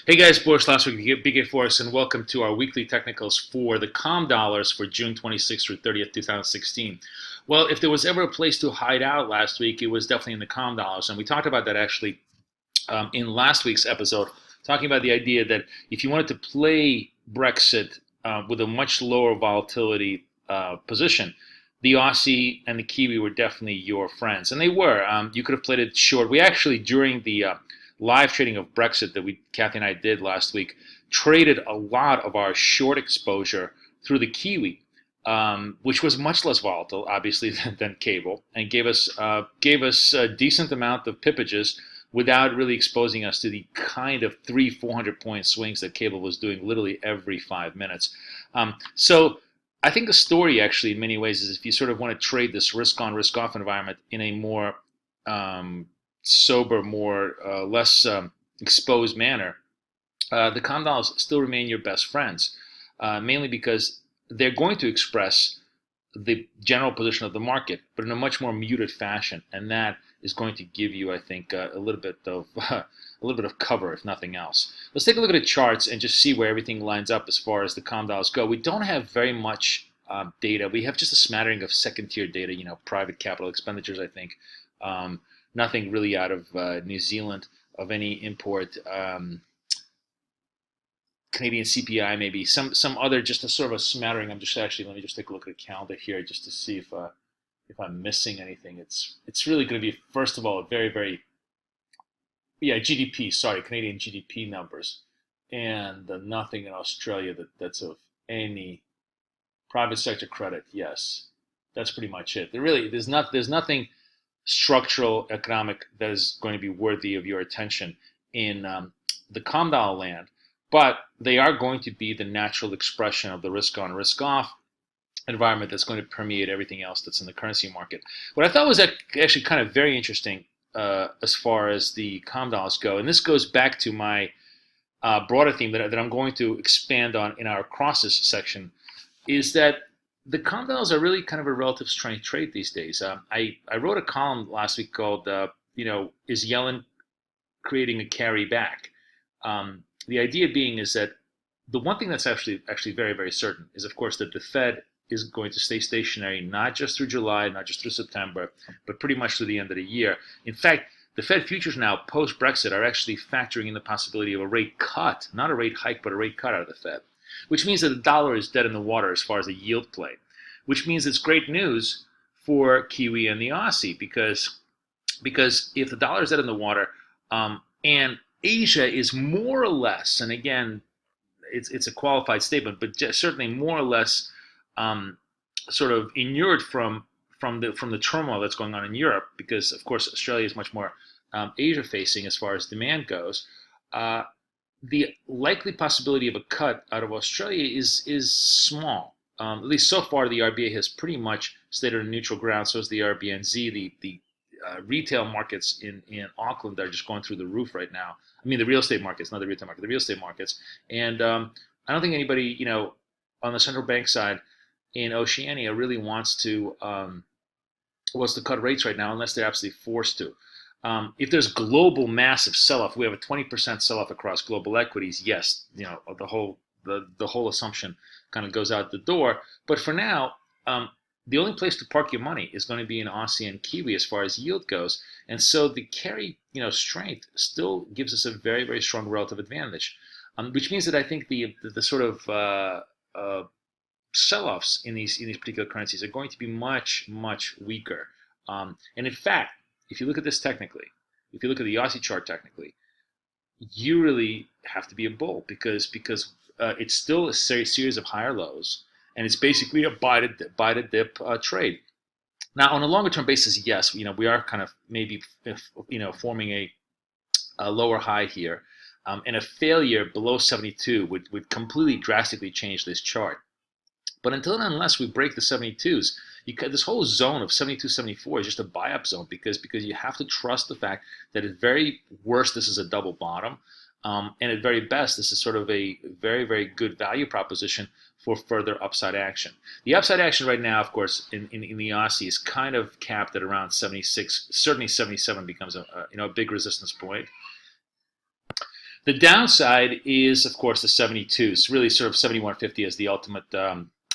Hey guys, Boris last week, BK Forex, and welcome to our weekly technicals for the COM dollars for June 26th through 30th, 2016. Well, if there was ever a place to hide out last week, it was definitely in the COM dollars, and we talked about that actually in last week's episode, talking about the idea that if you wanted to play Brexit with a much lower volatility position, the Aussie and the Kiwi were definitely your friends, and they were. You could have played it short. We actually, during the live trading of Brexit that Kathy and I did last week, traded a lot of our short exposure through the Kiwi, which was much less volatile, obviously, than cable, and gave us a decent amount of pippages without really exposing us to the kind of 300-400 point swings that cable was doing literally every 5 minutes. So I think the story actually in many ways is if you sort of want to trade this risk on, risk off environment in a more sober, more less exposed manner, the COM dollars still remain your best friends, mainly because they're going to express the general position of the market, but in a much more muted fashion, and that is going to give you, I think, a little bit of cover, if nothing else. Let's take a look at the charts and just see where everything lines up as far as the COM dollars go. We don't have very much data. We have just a smattering of second-tier data, private capital expenditures, I think. Nothing really out of New Zealand of any import. Canadian CPI, maybe some other, just a sort of a smattering. Let me just take a look at the calendar here just to see if I'm missing anything. It's really going to be, first of all, a very GDP. Sorry, Canadian GDP numbers, and nothing in Australia that's of any private sector credit. Yes, that's pretty much it. There's nothing structural economic that is going to be worthy of your attention in the COM dollar land. But they are going to be the natural expression of the risk on, risk off environment that's going to permeate everything else that's in the currency market. What I thought was actually kind of very interesting as far as the COM dollars go, and this goes back to my broader theme that I'm going to expand on in our crosses section, is that the COM dollars are really kind of a relative strength trade these days. I wrote a column last week called, is Yellen creating a carry back? The idea being is that the one thing that's actually very, very certain is, of course, that the Fed is going to stay stationary, not just through July, not just through September, but pretty much through the end of the year. In fact, the Fed futures now, post-Brexit, are actually factoring in the possibility of a rate cut, not a rate hike, but a rate cut out of the Fed, which means that the dollar is dead in the water as far as a yield play, which means it's great news for Kiwi and the Aussie, because if the dollar is dead in the water, and Asia is more or less, and again, it's a qualified statement, but certainly more or less sort of inured from the turmoil that's going on in Europe, because of course Australia is much more Asia facing as far as demand goes. The likely possibility of a cut out of Australia is small. At least so far, the RBA has pretty much stayed on neutral ground. So is the RBNZ. The retail markets in Auckland are just going through the roof right now. I mean, the real estate markets, not the retail market, the real estate markets. And I don't think anybody, on the central bank side in Oceania really wants to cut rates right now unless they're absolutely forced to. If there's global massive sell-off, we have a 20% sell-off across global equities. Yes, the whole assumption kind of goes out the door. But for now, the only place to park your money is going to be in Aussie and Kiwi as far as yield goes. And so the carry, strength still gives us a very, very strong relative advantage, which means that I think the sort of sell-offs in these particular currencies are going to be much, much weaker. And in fact, if you look at this technically, if you look at the Aussie chart technically, you really have to be a bull because it's still a series of higher lows, and it's basically a buy to dip trade. Now, on a longer term basis, yes, we are kind of maybe forming a lower high here, and a failure below 72 would completely drastically change this chart. But until and unless we break the 72s, this whole zone of 72, 74 is just a buy-up zone because you have to trust the fact that at very worst this is a double bottom, and at very best this is sort of a very, very good value proposition for further upside action. The upside action right now, of course, in the Aussie is kind of capped at around 76. Certainly 77 becomes a big resistance point. The downside is, of course, the 72s, really sort of 71.50 as the ultimate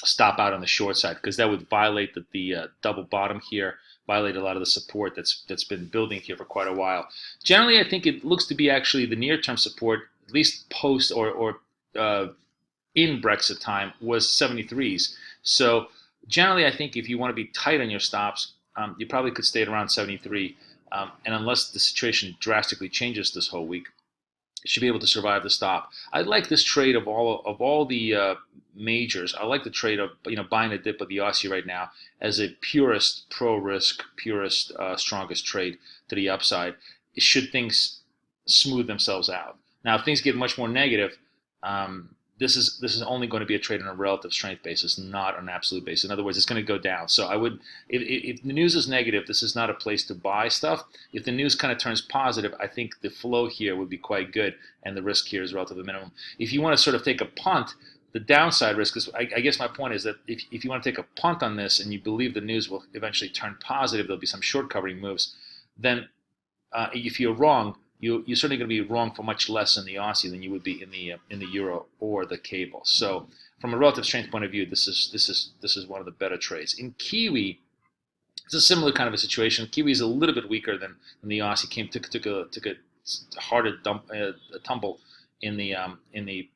stop out on the short side, because that would violate the double bottom here, violate a lot of the support that's been building here for quite a while. Generally, I think it looks to be actually the near-term support, at least post or in Brexit time, was 73s. So generally, I think if you want to be tight on your stops, you probably could stay at around 73. And unless the situation drastically changes this whole week, should be able to survive the stop. I like this trade of all the majors. I like the trade of buying a dip of the Aussie right now as a purest pro risk, purest strongest trade to the upside. Should things smooth themselves out. Now, if things get much more negative, this is only going to be a trade on a relative strength basis, not on an absolute basis. In other words, it's going to go down. So I would, if the news is negative, this is not a place to buy stuff. If the news kind of turns positive, I think the flow here would be quite good, and the risk here is relatively minimum. If you want to sort of take a punt, the downside risk is, I guess my point is that if you want to take a punt on this and you believe the news will eventually turn positive, there'll be some short covering moves, then if you're wrong, you're certainly going to be wrong for much less in the Aussie than you would be in the euro or the cable. So from a relative strength point of view, this is one of the better trades. In Kiwi, it's a similar kind of a situation. Kiwi is a little bit weaker than the Aussie. Took a harder tumble in the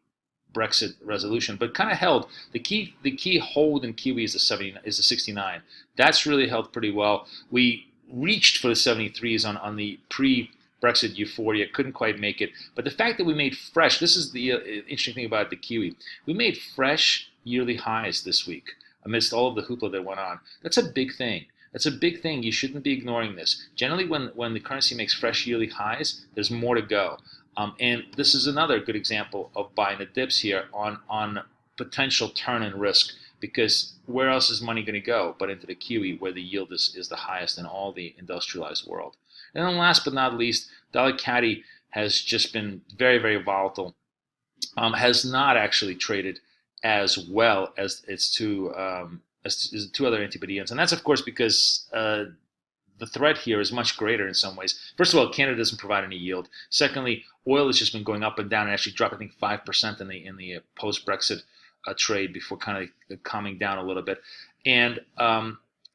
Brexit resolution, but kind of held. The key hold in Kiwi is the 69. That's really held pretty well. We reached for the 73s on the Brexit euphoria, couldn't quite make it. But the fact that we made fresh, this is the interesting thing about the Kiwi, we made fresh yearly highs this week amidst all of the hoopla that went on. That's a big thing. That's a big thing. You shouldn't be ignoring this. Generally, when the currency makes fresh yearly highs, there's more to go. And this is another good example of buying the dips here on potential turn and risk, because where else is money going to go but into the Kiwi, where the yield is the highest in all the industrialized world. And then last but not least, dollar CAD has just been very, very volatile. Has not actually traded as well as its two other anti-BDNs, and that's of course because the threat here is much greater in some ways. First of all, Canada doesn't provide any yield. Secondly, oil has just been going up and down and actually dropped, I think, 5% in the post-Brexit trade before kind of calming down a little bit. And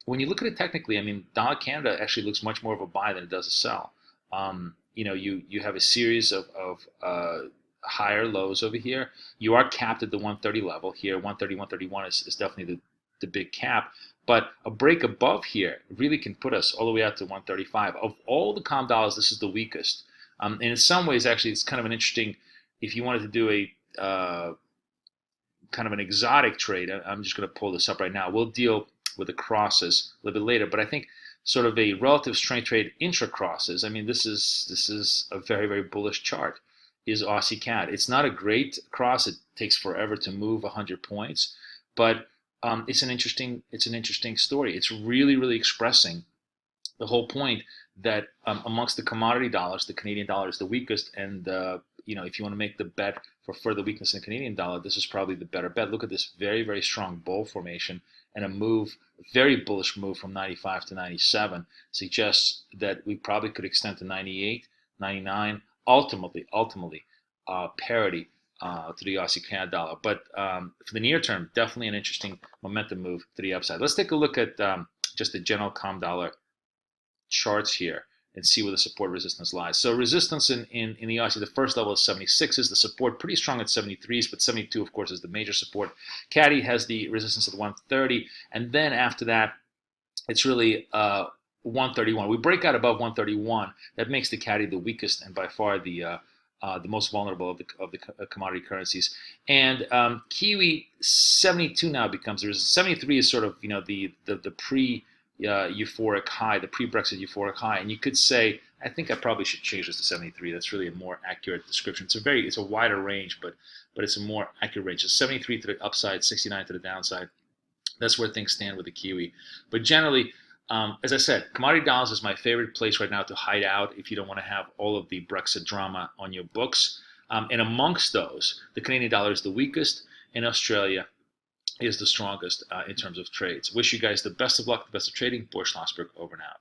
when you look at it technically, I mean, dollar Canada actually looks much more of a buy than it does a sell. You have a series of higher lows over here. You are capped at the 130 level here. 130, 131 is definitely the big cap. But a break above here really can put us all the way out to 135. Of all the calm dollars, this is the weakest. And in some ways, actually, it's kind of an interesting, if you wanted to do a kind of an exotic trade, I'm just going to pull this up right now. We'll deal with the crosses a little bit later, but I think sort of a relative strength trade intra crosses. I mean, this is a very, very bullish chart. Is Aussie CAD. It's not a great cross. It takes forever to move 100 points, but it's an interesting story. It's really, really expressing the whole point that amongst the commodity dollars, the Canadian dollar is the weakest, and if you want to make the bet for further weakness in the Canadian dollar, this is probably the better bet. Look at this very, very strong bull formation and a very bullish move from 95 to 97 suggests that we probably could extend to 98, 99, ultimately parity to the Aussie Canada dollar. But for the near term, definitely an interesting momentum move to the upside. Let's take a look at just the general COM dollar charts here and see where the support resistance lies. So resistance in the Aussie, the first level is 76s, the support pretty strong at 73s, but 72 of course is the major support. CAD has the resistance at 130, and then after that it's really 131. We break out above 131, that makes the CAD the weakest and by far the most vulnerable of the commodity currencies. And Kiwi 72 now becomes the resistance. 73 is sort of the pre euphoric high, the pre-Brexit euphoric high, and you could say, I think I probably should change this to 73. That's really a more accurate description. It's a wider range, but it's a more accurate range. It's 73 to the upside, 69 to the downside. That's where things stand with the Kiwi. But generally, as I said, commodity dollars is my favorite place right now to hide out if you don't want to have all of the Brexit drama on your books. And amongst those, the Canadian dollar is the weakest, and Australia is the strongest in terms of trades. Wish you guys the best of luck, the best of trading. Boris Schlossberg, over and out.